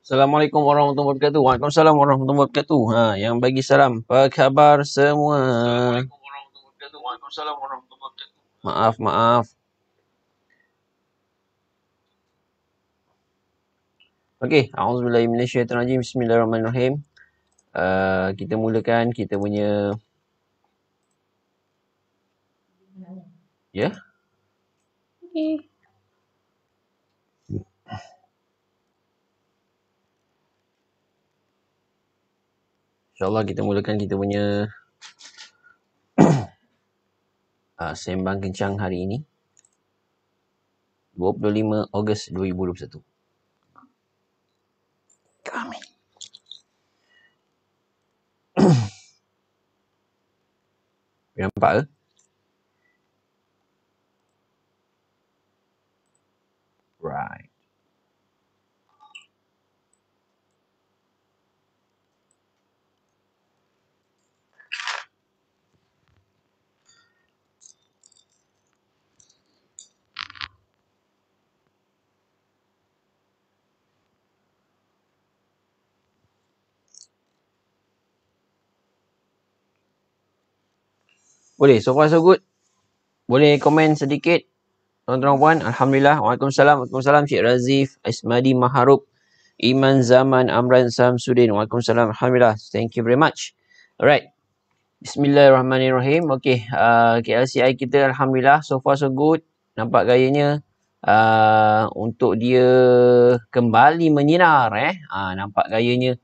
Assalamualaikum warahmatullahi wabarakatuh. Waalaikumsalam warahmatullahi wabarakatuh. Yang bagi salam. Apa khabar semua? Assalamualaikum warahmatullahi wabarakatuh. Waalaikumsalam warahmatullahi wabarakatuh. Maaf. Okey, auzubillahi minasyaitonirrajim. Bismillahirrahmanirrahim. Kita mulakan kita punya ya. Okay. InsyaAllah kita mulakan kita punya sembang kencang hari ini. 25 Ogos 2021. Kami. Nampak ke? Right. Boleh, so far so good. Boleh komen sedikit, tuan-tuan puan. Alhamdulillah. Waalaikumsalam. Cik Razif, Ismadi Maharub, Iman Zaman, Amran Samsudin. Waalaikumsalam. Alhamdulillah. Thank you very much. Alright. Bismillahirrahmanirrahim. Okay. KLCI kita Alhamdulillah. So far so good. Nampak gayanya. Untuk dia kembali menyinar. Nampak gayanya.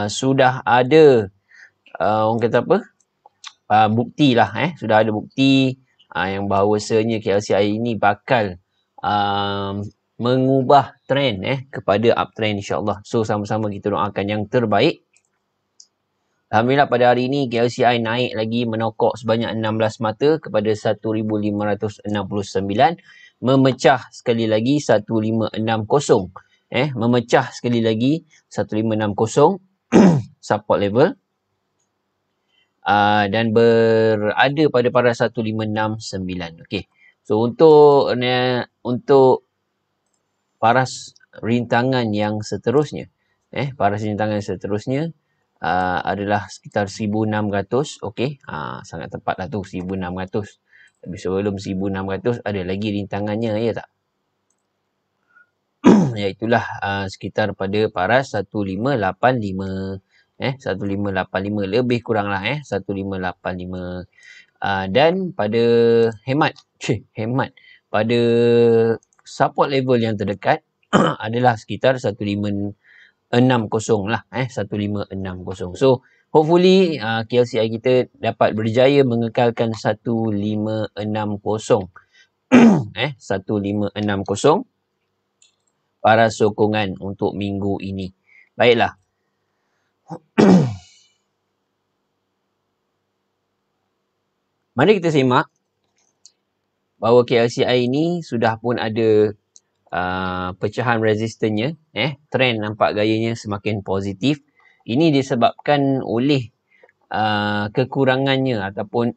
Sudah ada. Orang kata apa? Bukti lah. Sudah ada bukti. Yang bahawasanya KLCI ini bakal mengubah trend kepada uptrend insyaAllah. So sama-sama kita doakan yang terbaik. Alhamdulillah pada hari ini KLCI naik lagi menokok sebanyak 16 mata kepada 1569, memecah sekali lagi 1560. Memecah sekali lagi 1560 support level. Dan berada pada paras 1569. Okey. So untuk paras rintangan yang seterusnya, adalah sekitar 1600. Okey. Sangat tepatlah tu 1600. Tapi sebelum 1600 ada lagi rintangannya, ya tak? Iaitulah sekitar pada paras 1585. 1585 lebih kuranglah 1585. Dan pada hemat pada support level yang terdekat adalah sekitar 1560 lah 1560. So hopefully KLCI kita dapat berjaya mengekalkan 1560 1560 para sokongan untuk minggu ini. Baiklah. Mari kita semak bahawa KLCI ini sudah pun ada pecahan resistannya. Trend nampak gayanya semakin positif. Ini disebabkan oleh kekurangannya ataupun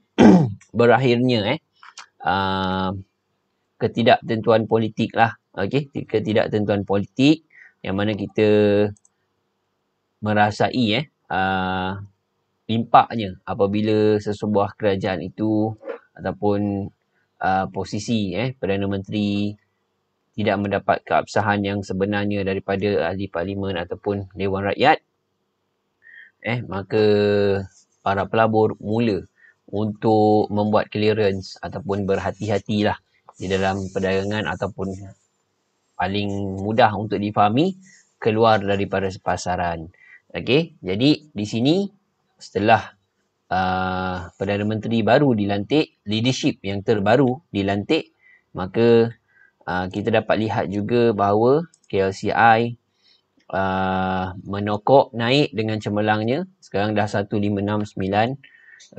berakhirnya ketidaktentuan politik lah. Okey, ketidaktentuan politik yang mana kita merasai impaknya apabila sesebuah kerajaan itu ataupun posisi Perdana Menteri tidak mendapat keabsahan yang sebenarnya daripada ahli parlimen ataupun Dewan Rakyat, maka para pelabur mula untuk membuat clearance ataupun berhati-hatilah di dalam perdagangan ataupun paling mudah untuk difahami keluar daripada pasaran. Okey, jadi di sini setelah Perdana Menteri baru dilantik, leadership yang terbaru dilantik, maka kita dapat lihat juga bahawa KLCI menokok naik dengan cemerlangnya. Sekarang dah 1569.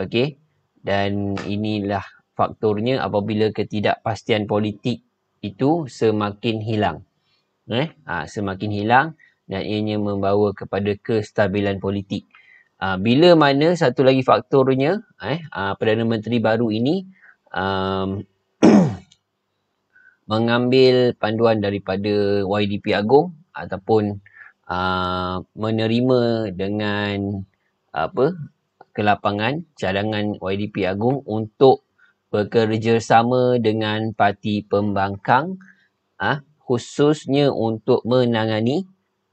Okey. Dan inilah faktornya apabila ketidakpastian politik itu semakin hilang. Semakin hilang dan ianya membawa kepada kestabilan politik. Bila mana satu lagi faktornya, Perdana Menteri baru ini mengambil panduan daripada YDP Agong ataupun menerima dengan kelapangan cadangan YDP Agung untuk bekerjasama dengan parti pembangkang khususnya untuk menangani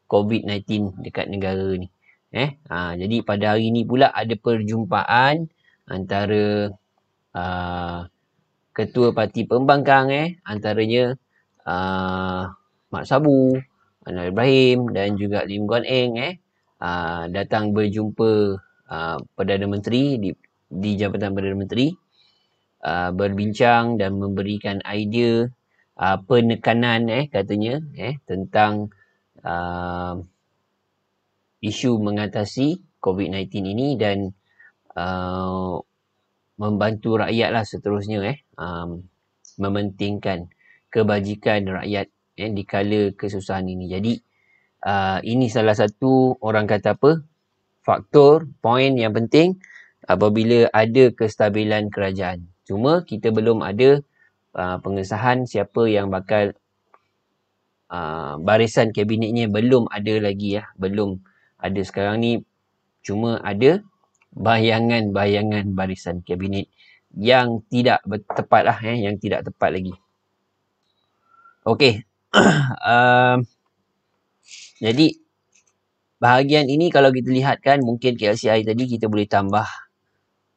COVID-19 dekat negara ni. Jadi pada hari ni pula ada perjumpaan antara ketua parti pembangkang antaranya Mak Sabu, Anwar Ibrahim dan juga Lim Guan Eng datang berjumpa Perdana Menteri di Jabatan Perdana Menteri, berbincang dan memberikan idea penekanan katanya tentang isu mengatasi COVID-19 ini dan membantu rakyat lah seterusnya mementingkan kebajikan rakyat di kala kesusahan ini. Jadi ini salah satu orang kata faktor, poin yang penting apabila ada kestabilan kerajaan. Cuma kita belum ada pengesahan siapa yang bakal barisan kabinetnya belum ada lagi belum ada sekarang ni, cuma ada bayangan-bayangan barisan kabinet yang tidak tepat yang tidak tepat lagi. Okey. Jadi bahagian ini kalau kita lihat kan, mungkin KLCI tadi kita boleh tambah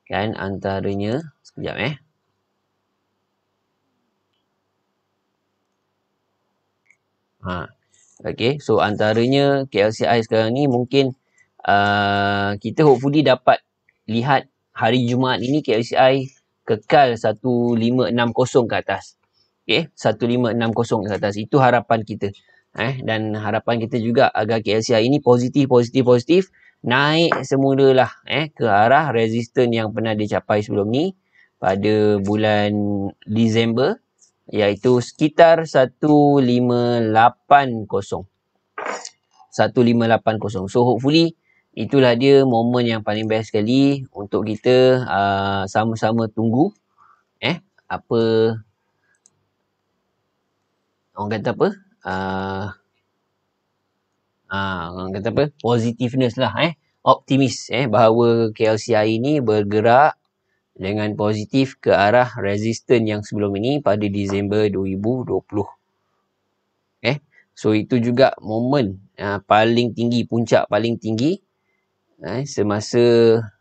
kan antaranya. Sekejap Okay, so antaranya KLCI sekarang ni mungkin kita hopefully dapat lihat hari Jumaat ini KLCI kekal 1560 ke atas. Okay, 1560 ke atas. Itu harapan kita. Dan harapan kita juga agar KLCI ini positif naik semulalah ke arah resisten yang pernah dicapai sebelum ni pada bulan Disember, iaitu sekitar 1580. So hopefully itulah dia momen yang paling best sekali untuk kita sama-sama tunggu apa orang kata orang kata positiveness lah optimis bahawa KLCI ini bergerak dengan positif ke arah resisten yang sebelum ini pada Disember 2020. So itu juga momen paling tinggi, puncak paling tinggi semasa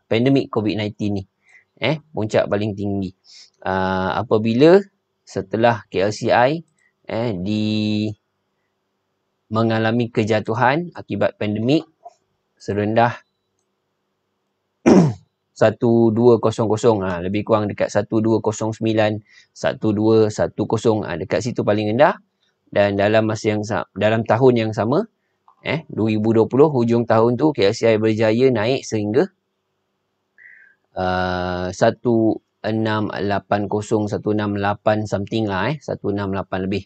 pandemik COVID-19 ni. Puncak paling tinggi. Apabila setelah KLCI mengalami kejatuhan akibat pandemik serendah 1200, lebih kurang dekat 1209, 1210, dekat situ paling rendah. Dan dalam tahun yang sama 2020 hujung tahun tu KLCI berjaya naik sehingga 1680, 168 something 168 lebih.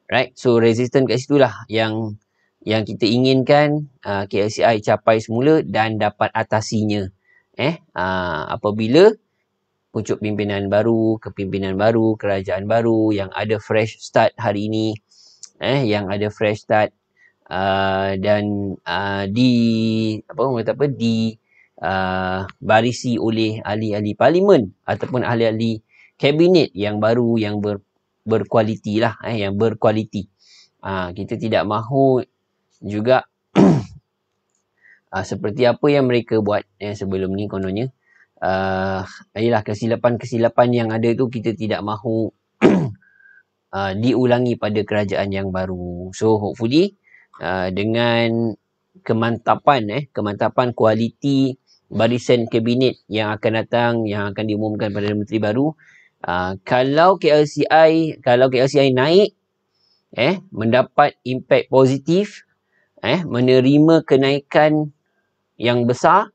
Right, so resisten kat situ lah yang kita inginkan KLCI capai semula dan dapat atasinya apabila pucuk pimpinan baru, kepimpinan baru, kerajaan baru yang ada fresh start hari ini, yang ada fresh start dan barisi oleh ahli-ahli parlimen ataupun ahli-ahli kabinet yang baru yang berkualiti lah, yang berkualiti. Kita tidak mahu juga seperti apa yang mereka buat sebelum ni kononnya. Ialah kesilapan-kesilapan yang ada tu kita tidak mahu diulangi pada kerajaan yang baru. So hopefully dengan kemantapan kualiti barisan kabinet yang akan datang, yang akan diumumkan Perdana Menteri baru, kalau KLCI naik mendapat impak positif, menerima kenaikan yang besar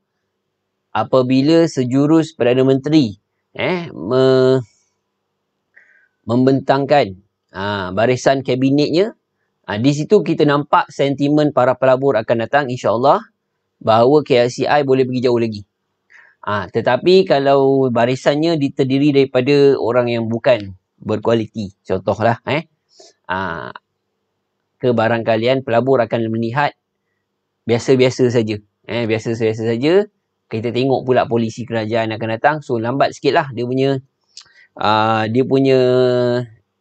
apabila sejurus Perdana Menteri membentangkan barisan kabinetnya. Di situ kita nampak sentimen para pelabur akan datang, insya-Allah, bahawa KLCI boleh pergi jauh lagi. Tetapi kalau barisannya terdiri daripada orang yang bukan berkualiti, contohlah kebarangkalian pelabur akan melihat biasa-biasa saja. Biasa-biasa saja. Kita tengok pula polisi kerajaan akan datang. So lambat sikit lah dia punya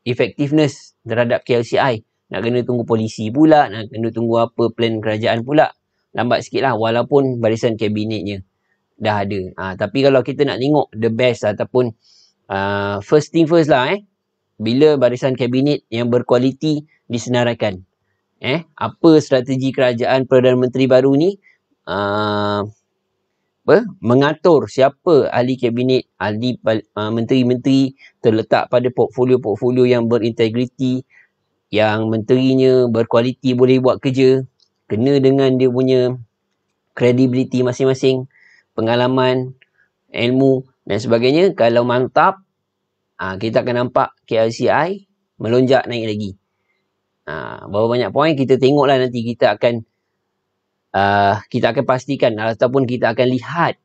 effectiveness terhadap KLCI. Nak kena tunggu polisi pula, nak kena tunggu apa plan kerajaan pula. Lambat sikit lah walaupun barisan kabinetnya dah ada. Tapi kalau kita nak tengok the best ataupun first thing first lah bila barisan kabinet yang berkualiti disenaraikan. Apa strategi kerajaan Perdana Menteri baru ni mengatur siapa ahli kabinet, ahli menteri-menteri terletak pada portfolio-portfolio yang berintegriti, yang menterinya berkualiti boleh buat kerja, kena dengan dia punya kredibiliti masing-masing, pengalaman, ilmu dan sebagainya. Kalau mantap, kita akan nampak KLCI melonjak naik lagi. Berapa banyak poin kita tengoklah nanti. Kita akan pastikan ataupun kita akan lihat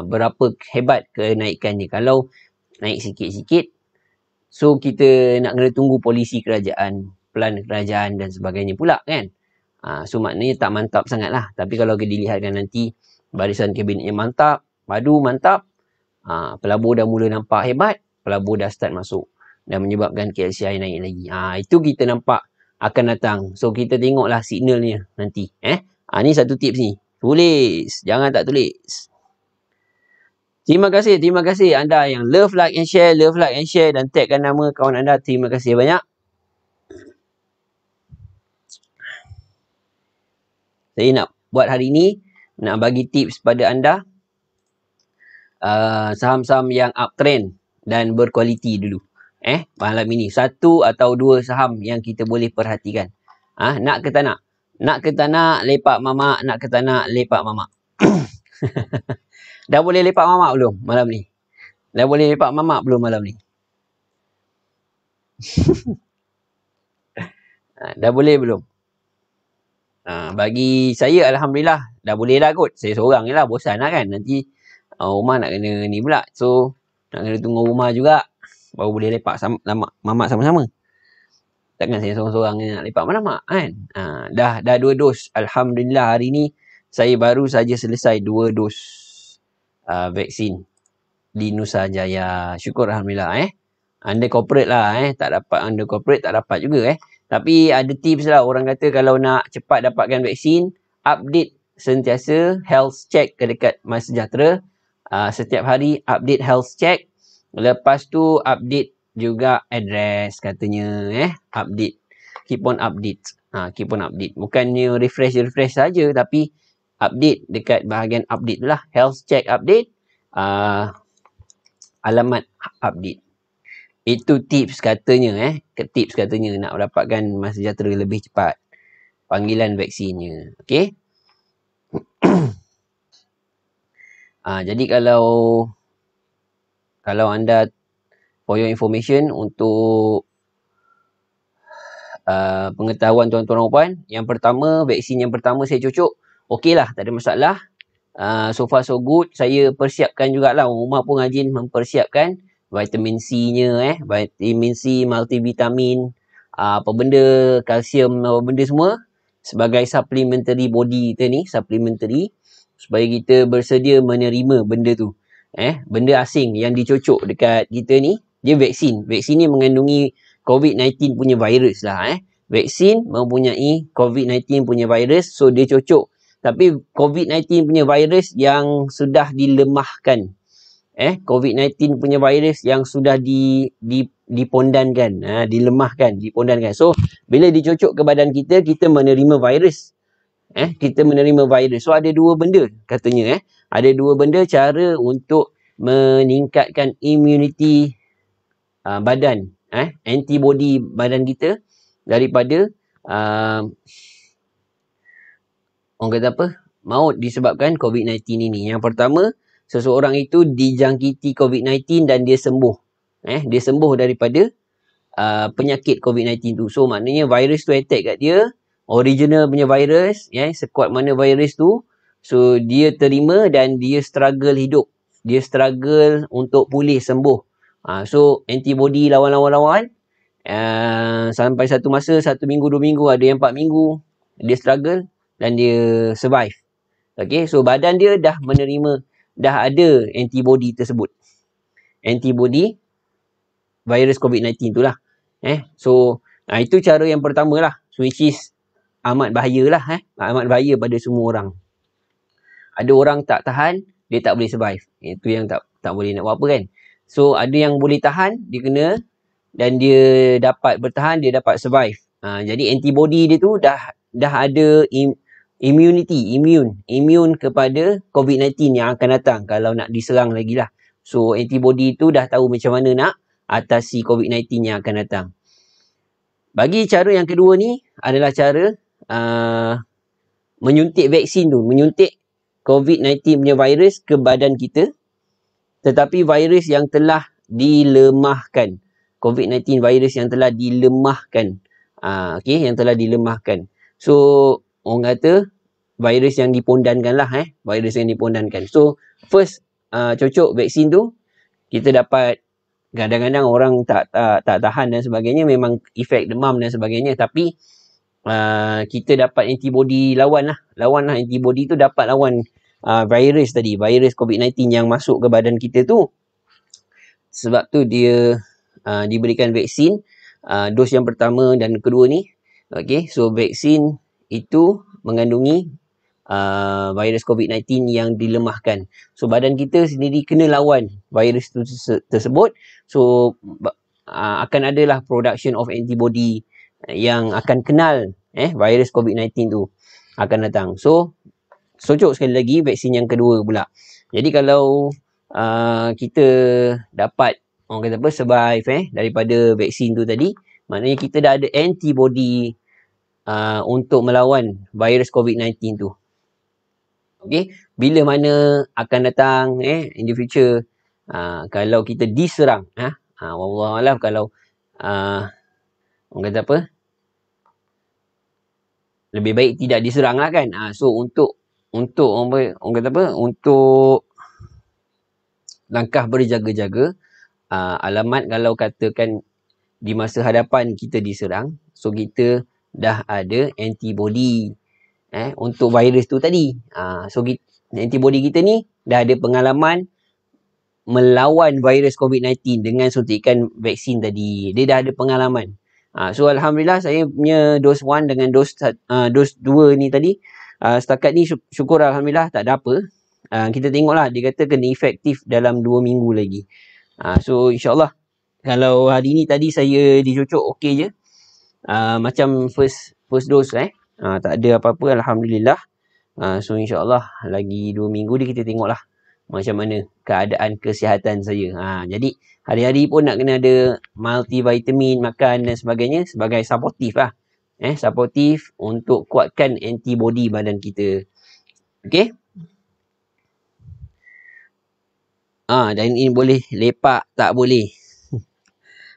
berapa hebat kenaikannya. Kalau naik sikit-sikit, so kita nak kena tunggu polisi kerajaan, plan kerajaan dan sebagainya pula kan. So maknanya tak mantap sangat lah. Tapi kalau dilihatkan nanti barisan kabinetnya mantap, padu mantap, pelabur dah mula nampak hebat, pelabur dah start masuk dan menyebabkan KLCI naik lagi. Itu kita nampak akan datang. So kita tengoklah signalnya nanti. Ni satu tips ni. Tulis, jangan tak tulis. Terima kasih anda yang love, like and share dan tagkan nama kawan anda. Terima kasih banyak. Saya nak buat hari ni, nak bagi tips pada anda saham-saham yang uptrend dan berkualiti dulu. Malam ini 1 atau 2 saham yang kita boleh perhatikan. Nak ke tak nak? Nak ke tak nak lepak mamak? Nak ke tak nak lepak mamak? Dah boleh lepak mamak belum malam ni? Dah boleh lepak mamak belum malam ni? Dah boleh belum? Bagi saya Alhamdulillah dah boleh lah kot. Saya seorang je lah, bosan lah kan. Nanti rumah nak kena ni pula. So nak kena tunggu rumah juga baru boleh lepak mamak sama-sama. Takkan saya seorang-seorang nak lepak mamak kan. Dah 2 dos. Alhamdulillah hari ni saya baru saja selesai 2 dos vaksin di Nusa Jaya. Syukur Alhamdulillah under corporate lah tak dapat under corporate tak dapat juga Tapi ada tips lah, orang kata kalau nak cepat dapatkan vaksin, update sentiasa health check ke dekat MySejahtera. Setiap hari update health check. Lepas tu update juga address katanya update. Keep on update. Keep on update. Bukannya refresh saja tapi update dekat bahagian update tu lah. Health check update. Alamat update. Itu tips katanya tips katanya nak dapatkan MySejahtera lebih cepat panggilan vaksinnya. Okey. Jadi kalau anda for your information untuk pengetahuan tuan-tuan dan puan, yang pertama, vaksin yang pertama saya cocok, okey lah, tak ada masalah. So far so good. Saya persiapkan jugalah, rumah pun rajin mempersiapkan vitamin C-nya vitamin C, multivitamin, apa benda, kalsium, apa benda semua sebagai supplementary body kita ni, supplementary supaya kita bersedia menerima benda tu. Benda asing yang dicocok dekat kita ni, dia vaksin. Vaksin ni mengandungi COVID-19 punya virus lah. Vaksin mempunyai COVID-19 punya virus, so dia cocok. Tapi COVID-19 punya virus yang sudah dilemahkan. COVID-19 punya virus yang sudah dipondankan, dilemahkan, dipondankan. So, bila dicocok ke badan kita, kita menerima virus. Kita menerima virus. So, ada 2 benda katanya. Ada 2 benda cara untuk meningkatkan immunity badan. Antibody badan kita daripada orang kata apa? Maut disebabkan COVID-19 ini. Yang pertama, seseorang itu dijangkiti COVID-19 dan dia sembuh. Dia sembuh daripada penyakit COVID-19 tu. So, maknanya virus tu attack kat dia. Original punya virus. Sekuat mana virus tu. So, dia terima dan dia struggle hidup. Dia struggle untuk pulih, sembuh. So, antibody lawan-lawan. Sampai satu masa, 1 minggu, 2 minggu, ada yang 4 minggu. Dia struggle. dan dia survive. Okay, so badan dia dah menerima, dah ada antibody tersebut. Antibody virus COVID-19 tu lah. So itu cara yang pertama lah, which is amat bahaya lah. Amat bahaya pada semua orang. Ada orang tak tahan, dia tak boleh survive. Itu yang tak boleh nak buat apa kan. So ada yang boleh tahan, dia kena, dan dia dapat bertahan, dia dapat survive. Jadi antibody dia tu dah ada immune kepada COVID-19 yang akan datang kalau nak diserang lagi lah. So antibody tu dah tahu macam mana nak atasi COVID-19 yang akan datang. Bagi cara yang kedua ni adalah cara menyuntik vaksin tu, menyuntik COVID-19 punya virus ke badan kita, tetapi virus yang telah dilemahkan. COVID-19 virus yang telah dilemahkan. Yang telah dilemahkan. So, orang kata virus yang dipondankan lah. Virus yang dipondankan. So, first cocok vaksin tu, kita dapat, kadang-kadang orang tak tahan dan sebagainya, memang efek demam dan sebagainya, tapi kita dapat antibody lawan lah antibody tu dapat lawan virus tadi, virus COVID-19 yang masuk ke badan kita tu. Sebab tu dia diberikan vaksin dos yang pertama dan kedua ni. Okay, so vaksin itu mengandungi virus COVID-19 yang dilemahkan. So badan kita sendiri kena lawan virus tu tersebut. So akan adalah production of antibody yang akan kenal virus COVID-19 tu akan datang. So socok sekali lagi vaksin yang kedua pula. Jadi kalau kita dapat, orang kata apa, survive daripada vaksin tu tadi, maknanya kita dah ada antibody untuk melawan virus COVID-19 tu. Okay, bila mana akan datang in the future, kalau kita diserang, wallahualam, kalau orang kata apa, lebih baik tidak diserang lah kan. So untuk orang kata apa, untuk langkah berjaga-jaga, alamat kalau katakan di masa hadapan kita diserang, so kita dah ada antibody untuk virus tu tadi. So antibody kita ni dah ada pengalaman melawan virus COVID-19 dengan suntikan vaksin tadi. Dia dah ada pengalaman. So alhamdulillah saya punya dos 1 dengan dos 2 ni tadi, setakat ni syukur alhamdulillah tak ada apa. Kita tengoklah, dia kata kena efektif dalam 2 minggu lagi. So insyaAllah kalau hari ni tadi saya dicocok okey je. Macam first dose tak ada apa-apa alhamdulillah. So insyaAllah lagi 2 minggu ni kita tengoklah macam mana keadaan kesihatan saya. Jadi hari-hari pun nak kena ada multivitamin makan dan sebagainya sebagai supportive lah. Supportive untuk kuatkan antibody badan kita. Okay. Dan ini boleh lepak, tak boleh.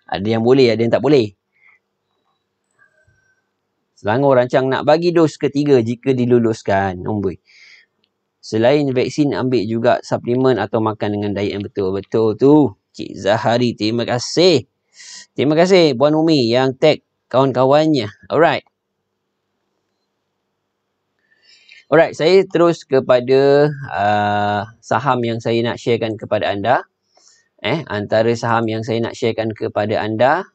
Ada yang boleh, ada yang tak boleh. Selangor rancang nak bagi dos ketiga jika diluluskan. Selain vaksin, ambil juga suplemen atau makan dengan diet yang betul-betul tu. Cik Zahari, terima kasih. Terima kasih Puan Umi yang tag kawan-kawannya. Alright, saya terus kepada saham yang saya nak sharekan kepada anda. Antara saham yang saya nak sharekan kepada anda,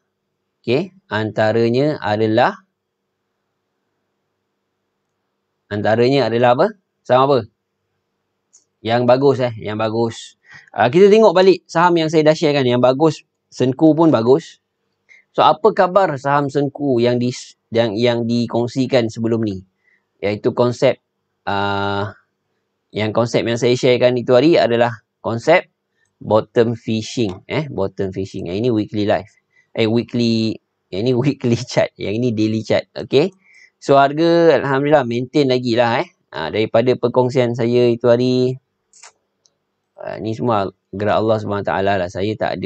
antaranya adalah apa? Saham apa? Yang bagus yang bagus. Kita tengok balik saham yang saya dah share kan, yang bagus. Senku pun bagus. So apa khabar saham Senku yang dikongsikan sebelum ni? Iaitu konsep yang saya sharekan itu hari adalah konsep bottom fishing. Bottom fishing. Yang ini weekly live. Yang ini weekly chart. Yang ini daily chart. Okay. So harga alhamdulillah maintain lagi lah daripada perkongsian saya itu hari. Ni semua gerak Allah SWT lah. Saya tak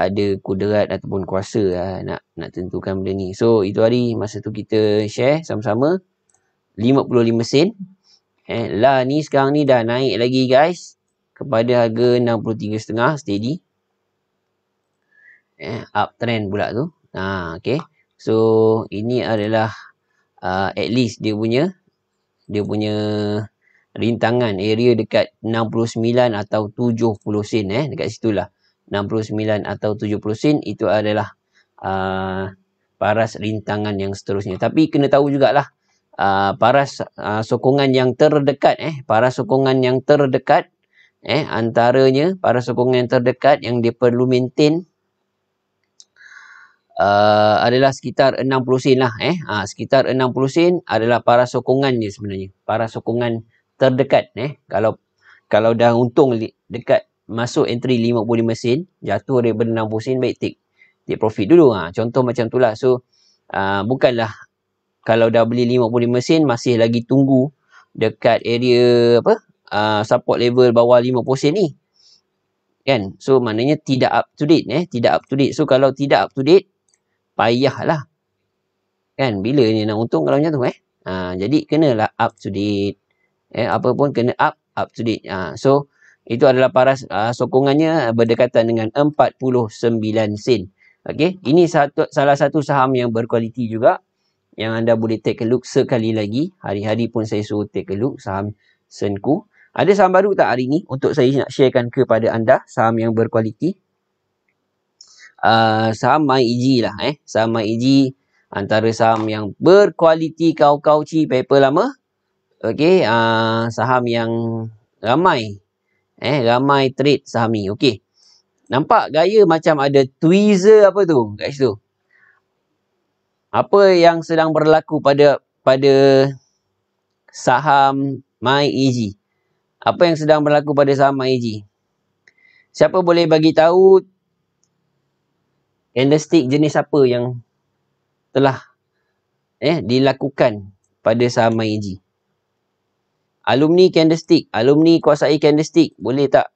ada kudrat ataupun kuasa nak tentukan benda ni. So itu hari masa tu kita share sama-sama 55 sen. Lah ni sekarang ni dah naik lagi guys kepada harga 63.5 steady. Uptrend pula tu. Okay. So ini adalah at least dia punya rintangan area dekat 69 atau 70 sen dekat situlah 69 atau 70 sen itu adalah paras rintangan yang seterusnya. Tapi kena tahu jugalah paras sokongan yang terdekat paras sokongan yang terdekat antaranya paras sokongan yang terdekat yang dia perlu maintain adalah sekitar 60 sen lah sekitar 60 sen adalah paras sokongan dia sebenarnya, paras sokongan terdekat kalau dah untung dekat masuk entry 55 sen, jatuh daripada 60 sen, baik take profit dulu contoh macam tu lah. So bukanlah kalau dah beli 55 sen masih lagi tunggu dekat area support level bawah 50 sen ni kan. So maknanya tidak up to date tidak up to date. So kalau tidak up to date payahlah kan, bila ni nak untung kalau macam tu jadi kenalah up to date apa pun kena up to date. So itu adalah paras sokongannya berdekatan dengan 49 sen. Okey, ini salah satu saham yang berkualiti juga yang anda boleh take a look sekali lagi. Hari-hari pun saya suruh take a look saham Senku. Ada saham baru tak hari ni untuk saya nak sharekan kepada anda saham yang berkualiti? Saham MyEG lah saham MyEG antara saham yang berkualiti kau paper lama. Okey, saham yang ramai trade saham ni. Okey, nampak gaya macam ada tweezer apa tu kat situ. Apa yang sedang berlaku pada saham MyEG? Apa yang sedang berlaku pada saham MyEG? Siapa boleh bagi tahu candlestick jenis apa yang telah dilakukan pada saham MyEG? Alumni candlestick, alumni kuasai candlestick, boleh tak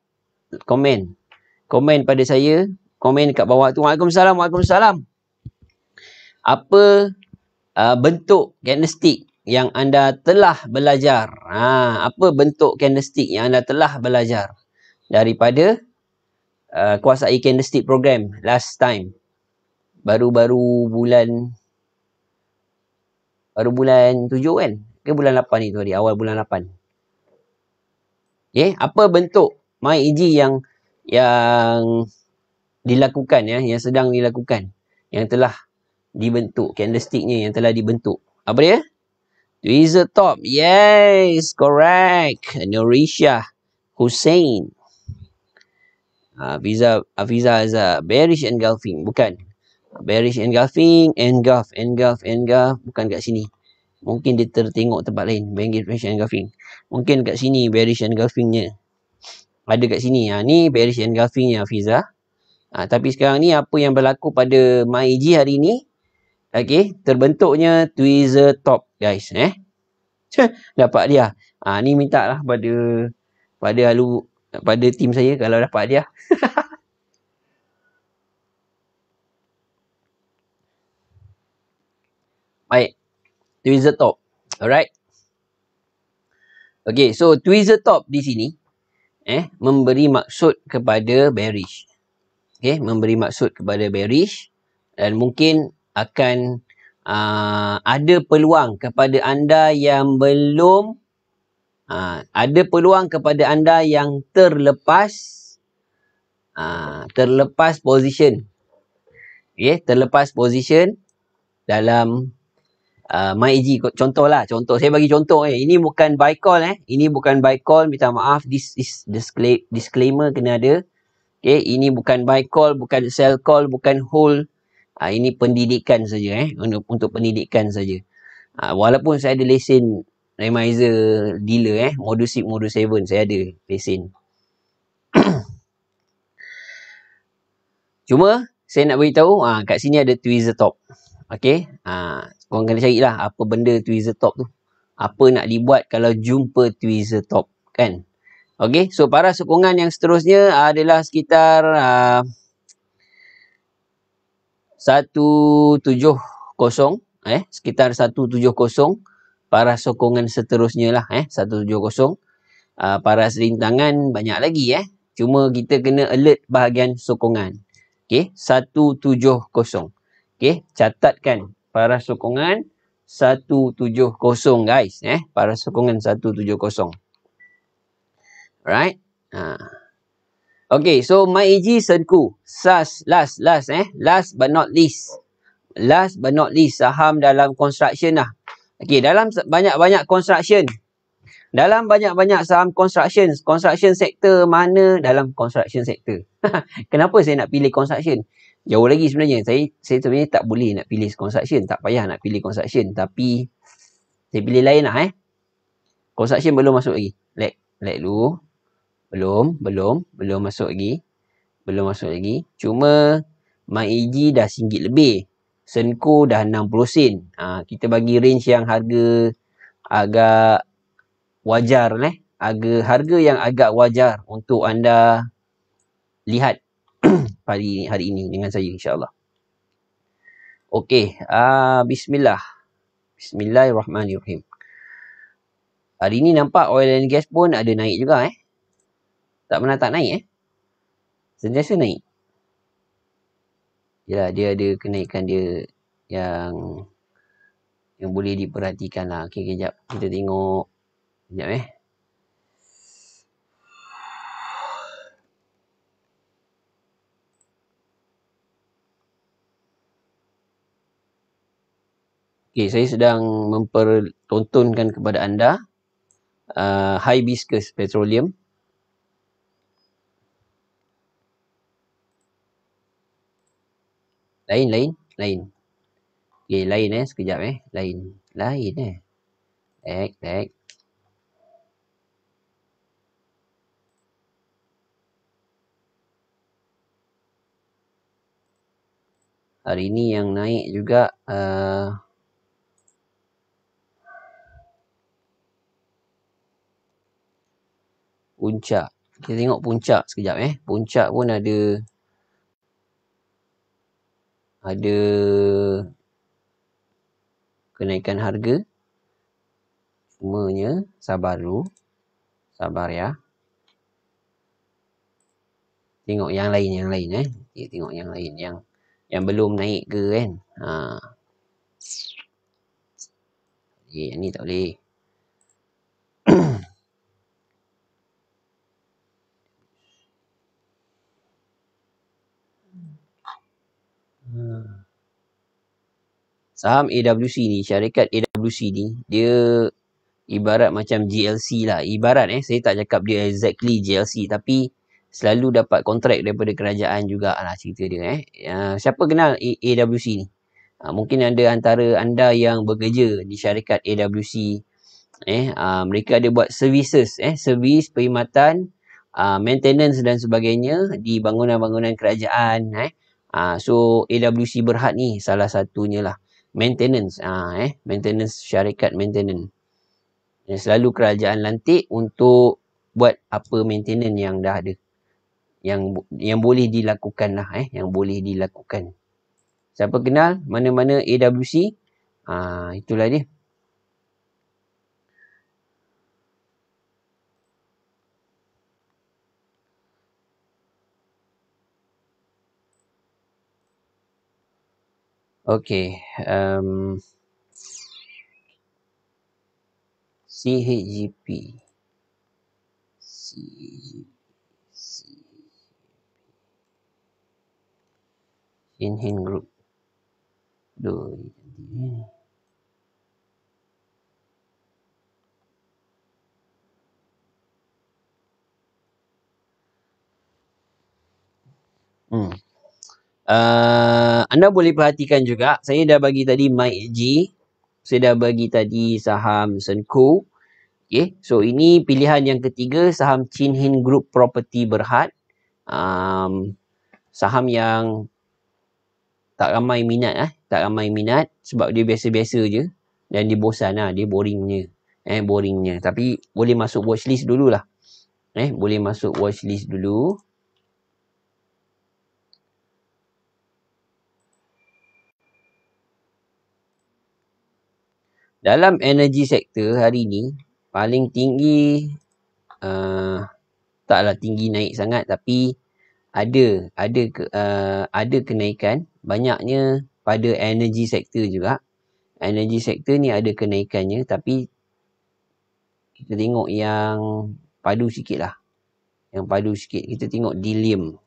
komen pada saya, komen kat bawah tu. Waalaikumsalam. Apa bentuk candlestick yang anda telah belajar? Apa bentuk candlestick yang anda telah belajar daripada kuasai candlestick program last time? Baru bulan 7 kan? Ke bulan 8 itu hari, awal bulan 8. Apa bentuk MyEG yang dilakukan yang sedang dilakukan, yang telah dibentuk, candlesticknya yang telah dibentuk. Apa dia? Tweezer top. Yes, correct. Nurisha Hussein. Afiza Azhar. Bearish engulfing. Bukan. Bearish engulfing. Engulf. Bukan kat sini. Mungkin dia tertengok tempat lain. Bearish engulfing. Mungkin kat sini bearish engulfingnya. Ada kat sini. Ni bearish engulfingnya Afiza. Tapi sekarang ni apa yang berlaku pada MyEG hari ni? Okey, terbentuknya tweezer top guys. Dapat dia. Ni minta lah pada tim saya kalau dapat dia. Baik. Tweezer top. Alright. Okey, so tweezer top di sini memberi maksud kepada bearish. Okey, memberi maksud kepada bearish dan mungkin akan ada peluang kepada anda yang belum ada peluang kepada anda yang terlepas position. Terlepas position dalam MyEG. Contoh saya bagi contoh ini bukan buy call ini bukan buy call, minta maaf, this is disclaimer kena ada. Ini bukan buy call, bukan sell call, bukan hold. Ini pendidikan saja untuk pendidikan saja. Walaupun saya ada lesen Remizer dealer modus 6 modus 7 saya ada lesen. Cuma saya nak beritahu kat sini ada tweezer top. Okey, korang kena carilah apa benda tweezer top tu. Apa nak dibuat kalau jumpa tweezer top kan? Okey, so para sokongan yang seterusnya adalah sekitar 170 sekitar 170. Para sokongan seterusnya lah 170. Para rintangan banyak lagi cuma kita kena alert bahagian sokongan. Okey, 170. Okey, catatkan para sokongan 170 guys. Para sokongan 170. Alright. Okay, so MyAG Senku. Last but not least. Last but not least, saham dalam construction lah. Okay, dalam banyak-banyak construction. Dalam banyak-banyak saham construction sector mana dalam construction sector? Kenapa saya nak pilih construction? Jauh lagi sebenarnya. Saya sebenarnya tak boleh nak pilih construction. Tak payah nak pilih construction. Tapi, saya pilih lain lah Construction belum masuk lagi. Lag dulu. Belum masuk lagi. Cuma, MyAG dah RM1 lebih. Senko dah 60 sen. Kita bagi range yang harga agak wajar harga yang agak wajar untuk anda lihat hari ini dengan saya insya-Allah. Okey, Bismillahirrahmanirrahim. Hari ini nampak oil and gas pun ada naik juga Tak pernah tak naik Sentiasa naik. Ya, dia ada kenaikan dia yang boleh diperhatikan lah. Okey, kejap kita tengok. Kejap Okay, saya sedang mempertontonkan kepada anda Hibiscus Petroleum. Lain. Okay, lain sekejap Lain Lag. Hari ni yang naik juga Puncak. Kita tengok Puncak sekejap Puncak pun ada kenaikan harga. Cumanya sabar ya. Tengok yang lain Kita tengok yang lain yang belum naik ke kan. Yang ni tak boleh. Saham AWC ni, syarikat AWC ni, dia ibarat macam GLC lah. Ibarat saya tak cakap dia exactly GLC, tapi selalu dapat kontrak daripada kerajaan jugalah cerita dia. Siapa kenal AWC ni? Mungkin ada antara anda yang bekerja di syarikat AWC. Mereka ada buat services, servis perkhidmatan, maintenance dan sebagainya di bangunan-bangunan kerajaan. So AWC Berhad ni salah satunya lah. Maintenance, maintenance, syarikat maintenance. Selalu kerajaan lantik untuk buat apa maintenance yang dah ada. Yang boleh dilakukan lah, yang boleh dilakukan. Siapa kenal mana-mana AWC? Itulah dia. Okey, CHGP. Chin Group. Anda boleh perhatikan juga, saya dah bagi tadi MyAG, saya dah bagi tadi saham Senko. Okay, so ini pilihan yang ketiga, saham Chin Hin Group Property Berhad. Saham yang tak ramai minat sebab dia biasa-biasa je dan dia bosan lah, dia boringnya. Tapi boleh masuk watchlist dululah. Boleh masuk watchlist dulu. Dalam energy sector hari ni paling tinggi, taklah tinggi naik sangat, tapi ada kenaikan banyaknya pada energy sector juga. Energy sector ni ada kenaikannya, tapi kita tengok yang padu sikit lah. Yang padu sikit, kita tengok Dillium.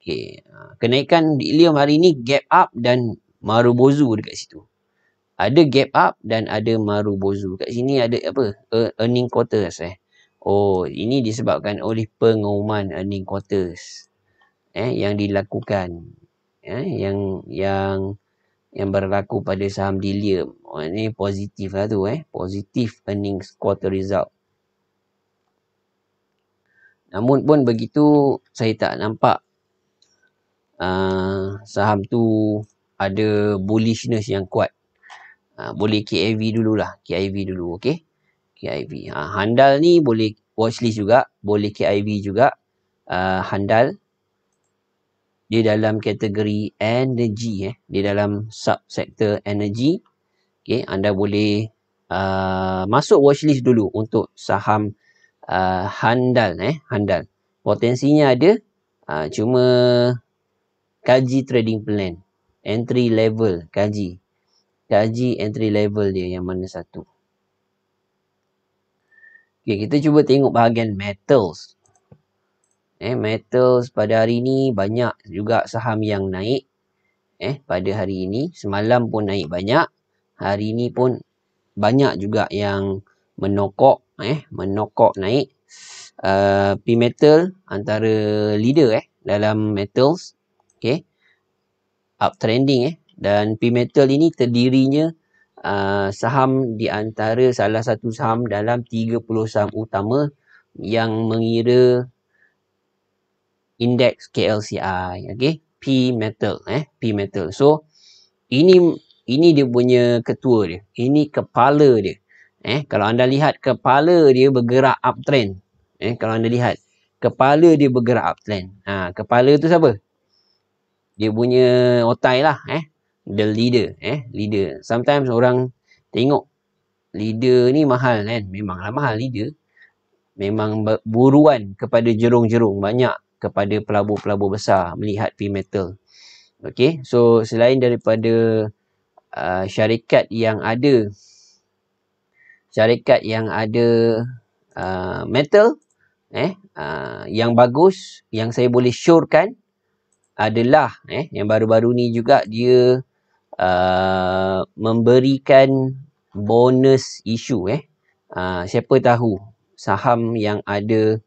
Okay. Kenaikan Dillium hari ni gap up dan Marubozu dekat situ. Ada gap up dan ada Marubozu. Kat sini ada apa? Earning quarters Oh, ini disebabkan oleh pengumuman earning quarters yang dilakukan. Yang berlaku pada saham Dillium. Ini positif lah tu Positif earnings quarter result. Namun pun begitu, saya tak nampak saham tu ada bullishness yang kuat. Boleh KIV dululah. KIV dulu, okey? KIV. Handal ni boleh watchlist juga. Boleh KIV juga. Handal. Dia dalam kategori energy. Dia dalam subsektor energy. Okay, anda boleh masuk watchlist dulu untuk saham Handal. Handal. Potensinya ada. Cuma kaji trading plan. Entry level kaji entry level dia yang mana satu. Okay, kita cuba tengok bahagian metals. Metals pada hari ni banyak juga saham yang naik. Pada hari ini. Semalam pun naik banyak. Hari ni pun banyak juga yang menokok. Menokok naik. P-Metal antara leader dalam metals. Okay. Uptrending Dan P-Metal ini terdirinya saham di antara salah satu saham dalam 30 saham utama yang mengira indeks KLCI. Okay. P-Metal. P-Metal. So, ini dia punya ketua dia. Ini kepala dia. Kalau anda lihat kepala dia bergerak uptrend. Kalau anda lihat kepala dia bergerak uptrend. Kepala tu siapa? Dia punya otai lah. The leader. Leader. Sometimes orang tengok leader ni mahal kan. Memanglah mahal leader. Memang buruan kepada jerung-jerung. Banyak kepada pelabur-pelabur besar melihat P-Metal. Okay. So, selain daripada syarikat yang ada metal yang bagus yang saya boleh syorkan adalah yang baru-baru ni juga dia memberikan bonus issue siapa tahu saham yang ada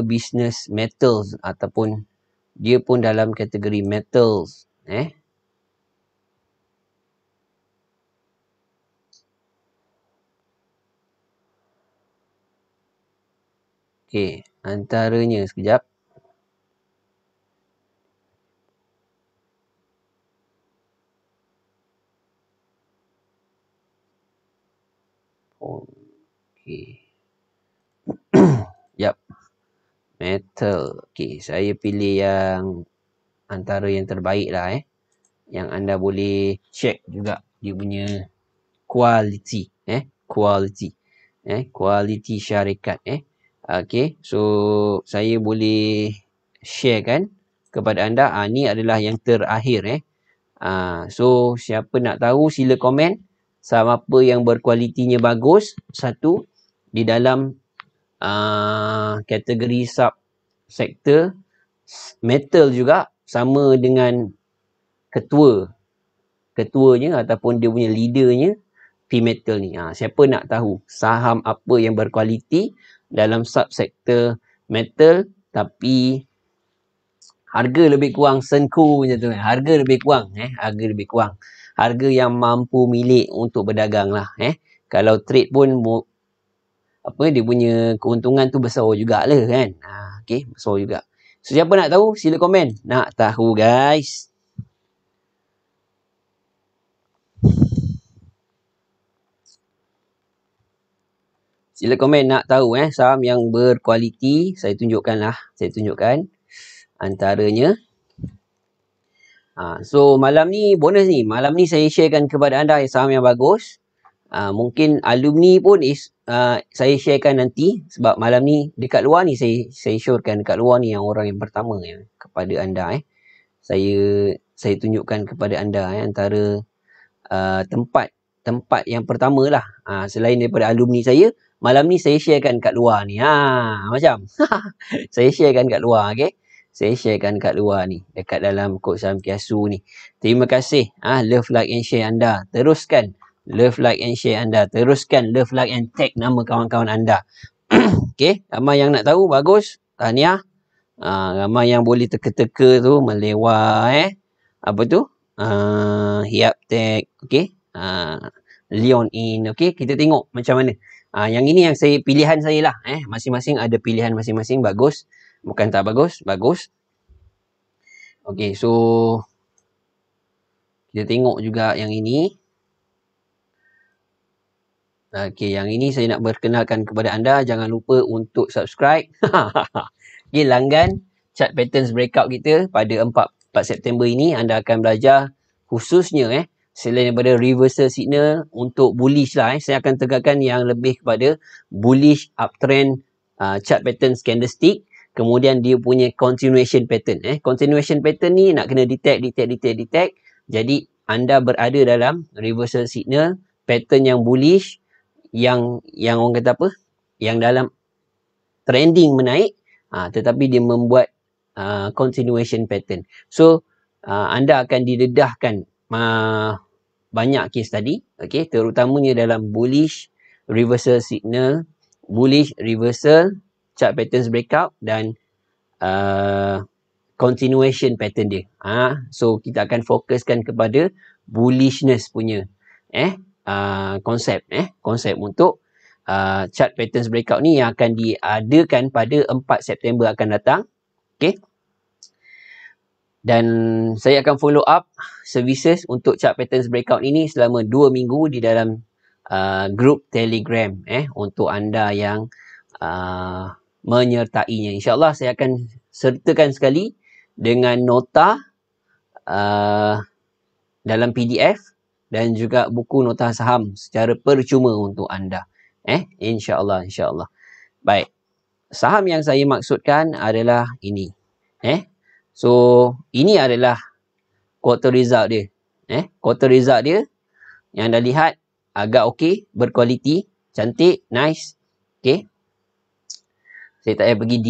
business metals ataupun dia pun dalam kategori metals Okey, antaranya sekejap. Okey. Yap. Metal. Okey, saya pilih yang antara yang terbaik lah yang anda boleh check juga dia punya quality quality syarikat Okey, so saya boleh sharekan kepada anda. Ni adalah yang terakhir so siapa nak tahu sila komen saham apa yang berkualitinya bagus. Satu di dalam kategori sub sektor metal juga sama dengan ketuanya ataupun dia punya leadernya P-Metal ni. Siapa nak tahu saham apa yang berkualiti dalam subsektor metal tapi harga lebih kurang senku macam tu harga lebih kurang harga yang mampu milik untuk berdagang lah kalau trade pun dia punya keuntungan tu besar jugalah kan. Okey, besar juga. So siapa nak tahu sila komen. Nak tahu guys. Sila komen nak tahu saham yang berkualiti. Saya tunjukkan antaranya. So malam ni bonus ni. Malam ni saya sharekan kepada anda saham yang bagus. Mungkin alumni pun saya sharekan nanti, sebab malam ni dekat luar ni saya syorkan dekat luar ni yang orang yang pertama kepada anda. Saya tunjukkan kepada anda antara tempat yang pertama lah. Selain daripada alumni saya, malam ni saya sharekan kat luar ni. Macam saya sharekan kat luar, okay? Saya sharekan kat luar ni, dekat dalam Kod Saham Kiasu ni. Terima kasih. Love, like and share anda. Teruskan love, like and share anda. Teruskan love, like and tag nama kawan-kawan anda. Okay, ramai yang nak tahu, bagus. Tahniah. Ramai yang boleh teka-teka tu, melewah apa tu? Hiap tag, okay? Leon in, okay? Kita tengok macam mana. Yang ini yang pilihan saya lah. Masing-masing ada pilihan masing-masing. Bagus. Bukan tak bagus. Bagus. Okay, so kita tengok juga yang ini. Okay, yang ini saya nak perkenalkan kepada anda. Jangan lupa untuk subscribe. Okay, langgan chart patterns breakout kita pada 4 September ini. Anda akan belajar khususnya selain daripada reversal signal untuk bullish lah. Saya akan tegakkan yang lebih kepada bullish uptrend chart pattern candlestick. Kemudian dia punya continuation pattern. Continuation pattern ni nak kena detect. Jadi anda berada dalam reversal signal, pattern yang bullish, yang orang kata apa? Yang dalam trending menaik, tetapi dia membuat continuation pattern. So anda akan didedahkan banyak case tadi, okay? Terutamanya dalam bullish reversal signal, bullish reversal chart patterns breakout dan continuation pattern dia. So kita akan fokuskan kepada bullishness punya konsep untuk chart patterns breakout ni yang akan diadakan pada 4 September akan datang. Okay. Dan saya akan follow up services untuk chart patterns breakout ini selama 2 minggu di dalam grup Telegram untuk anda yang menyertainya. InsyaAllah saya akan sertakan sekali dengan nota dalam PDF dan juga buku nota saham secara percuma untuk anda. InsyaAllah. Baik. Saham yang saya maksudkan adalah ini. So, ini adalah quarter result dia. Quarter result dia yang anda lihat agak okey, berkualiti, cantik, nice. Okay. Saya tak payah pergi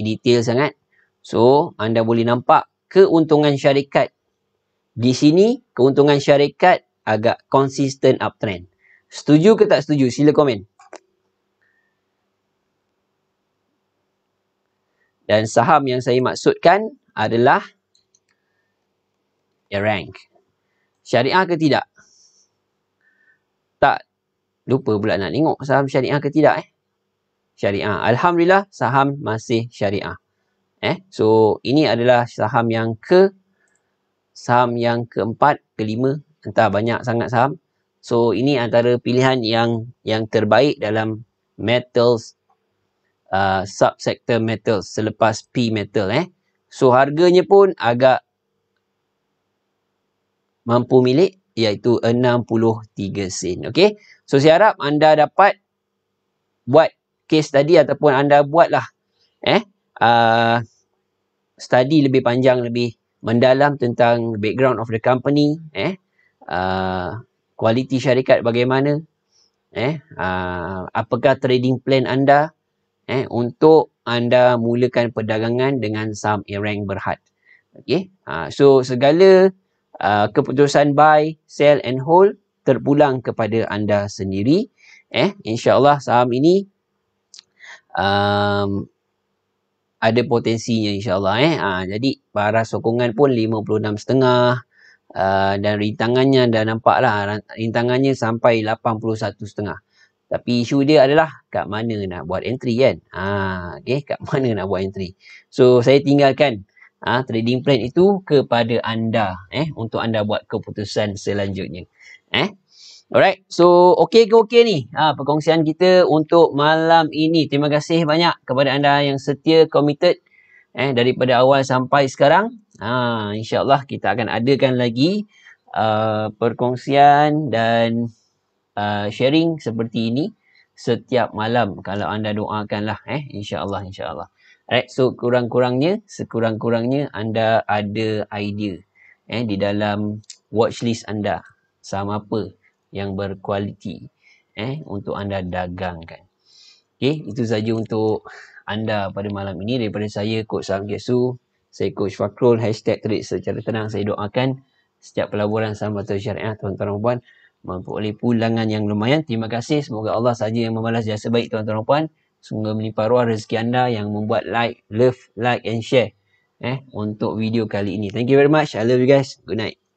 detail sangat. So, anda boleh nampak keuntungan syarikat. Di sini, keuntungan syarikat agak consistent uptrend. Setuju ke tak setuju? Sila komen. Dan saham yang saya maksudkan adalah rank. Syariah ke tidak? Tak. Lupa pula nak tengok saham syariah ke tidak. Syariah. Alhamdulillah, saham masih syariah. So, ini adalah saham yang keempat, kelima. Entah banyak sangat saham. So, ini antara pilihan yang terbaik dalam metals, subsektor metals selepas P metal. So, harganya pun agak mampu milik, iaitu 63 sen. Okay. So, saya harap anda dapat buat case tadi ataupun anda buatlah study lebih panjang, lebih mendalam tentang background of the company, kualiti syarikat bagaimana, apakah trading plan anda untuk anda mulakan perdagangan dengan saham A-Rank Berhad. Okay. So, segala keputusan buy, sell and hold terpulang kepada anda sendiri. InsyaAllah saham ini ada potensinya insyaAllah. Jadi paras sokongan pun 56.5 dan rintangannya dah nampak lah. Rintangannya sampai 81.5. Tapi isu dia adalah kat mana nak buat entry kan. Okay, kat mana nak buat entry. So saya tinggalkan trading plan itu kepada anda untuk anda buat keputusan selanjutnya. Alright, so okey ke okey ni perkongsian kita untuk malam ini. Terima kasih banyak kepada anda yang setia, committed daripada awal sampai sekarang. InsyaAllah kita akan adakan lagi perkongsian dan sharing seperti ini setiap malam kalau anda doakanlah insya-Allah. Alright, so sekurang-kurangnya anda ada idea di dalam watchlist anda sama apa yang berkualiti untuk anda dagangkan. Okay, itu saja untuk anda pada malam ini daripada saya, Coach Sam Gesu. Saya Coach Fakrul, #trade secara tenang. Saya doakan setiap pelaburan sama atau syariah tuan-tuan dan puan memperoleh pulangan yang lumayan. Terima kasih. Semoga Allah saja yang membalas jasa baik tuan-tuan dan puan. Semoga melimpah ruah rezeki anda yang membuat like and share untuk video kali ini. Thank you very much. I love you guys. Good night.